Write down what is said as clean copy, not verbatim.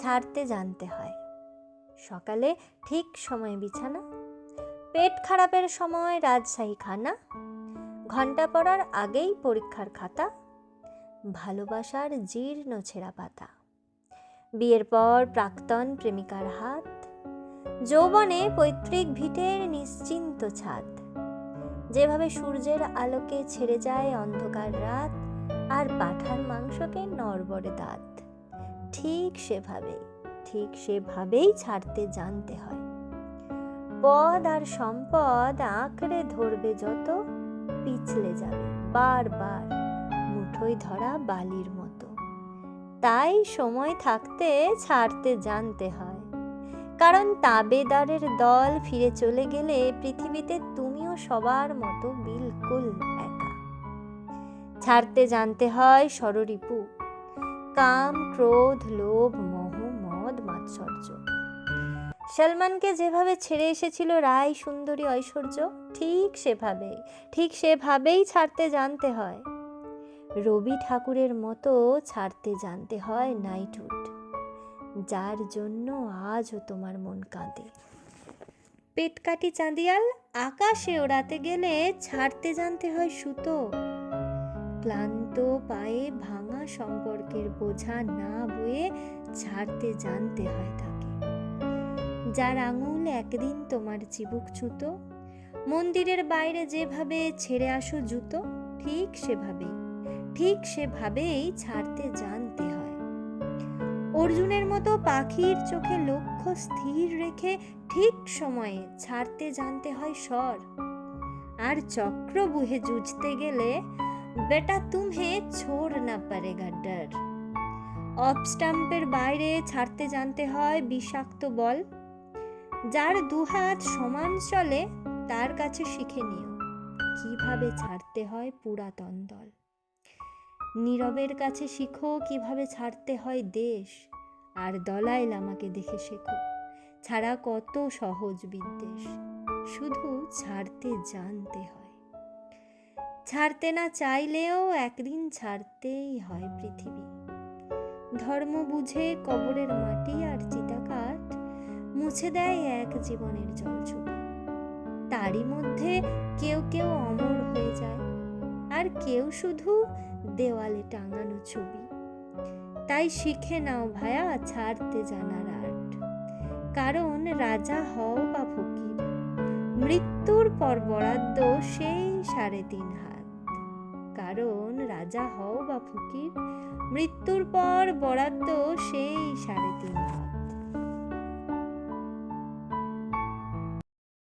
ছাড়তে জানতে হয়। সকালে ঠিক সময়ে বিছানা, পেট খারাপের সময় রাজশাহী খানা, ঘন্টা পড়ার আগেই পরীক্ষার খাতা, ভালোবাসার জীর্ণ ছেঁড়া পাতা, বিয়ের পর প্রাক্তন প্রেমিকার হাত, যৌবনে পৈতৃক ভিটের নিশ্চিন্ত ছাদ, যেভাবে সূর্যের আলোকে ছেড়ে যায় অন্ধকার রাত আর পাঁঠার মাংসকে নড়বড়ে দাঁত, ঠিক সেভাবেই ছাড়তে জানতে হয়। পদ আর সম্পদ আঁকড়ে ধরবে যত, পিছলে যাবে বারবার মুঠোয় ধরা বালির মতো। তাই সময় থাকতে ছাড়তে জানতে হয়, কারণ তাবেদারের দল ফিরে চলে গেলে পৃথিবীতে তুমিও সবার মতো বিলকুল একা। ছাড়তে জানতে হয় ষড়রিপু, কাম, ক্রোধ, লোভ, মোহ, মদ, মাৎসর্য। সলমনকে যেভাবে ছেড়ে এসেছিল রায় সুন্দরী ঐশ্বর্য, ঠিক সেভাবেই ছাড়তে জানতে হয়। রবি ঠাকুরের মতো ছাড়তে জানতে হয় নাইটহুড, যার জন্য আজও তোমার মন কাঁদে। পেটকাটি চাঁদিয়াল আকাশে ওড়াতে গেলে ছাড়তে জানতে হয় সুতো। ক্লান্ত পায়ে ভাঙা সম্পর্কের বোঝা না বয়ে ছাড়তে জানতে হয় তাকে। যার আঙুল একদিন তোমার চিবুক ছুতো, মন্দিরের বাইরে যেভাবে ছেড়ে আসো জুতো, ঠিক সেভাবেই ছাড়তে জানতে হয়। অর্জুনের মতো পাখির চোখে লক্ষ্য স্থির রেখে ঠিক সময়ে ছাড়তে জানতে হয় স্বর। আর চক্রবুহে জুঝতে গেলে বেটা তুমহে ছোড় না পারেগা ডর। অফ স্টাম্পের বাইরে ছাড়তে জানতে হয় বিষাক্ত বল। যার দুহাত সমান চলে তার কাছে শিখে নিও কিভাবে ছাড়তে হয় পুরাতন দল। নীরবের কাছে শিখো কিভাবে ছাড়তে হয় দেশ, আর দলাই লামাকে দেখে শেখো ছাড়া কত সহজ বিদ্বেষ। শুধু ছাড়তে জানতে হয়। ছাড়তে না চাইলেও একদিন ছাড়তেই হয় পৃথিবী। ধর্ম বুঝে কবরের মাটি আর চিতাকাঠ মুছে দেয় এক জীবনের জলছবি। তারই মধ্যে কেউ কেউ অমর হয়ে যায়, আর কেউ শুধু দেওয়ালে টাঙানো ছবি। তাই শিখে নাও ভায়া ছাড়তে জানার আর্ট, কারণ রাজা হও বা ফকির, মৃত্যুর পর বরাদ্দ সেই 3.5 হাত। কারণ রাজা হও বা ফকির, মৃত্যুর পর বরাদ্দ সেই 3.5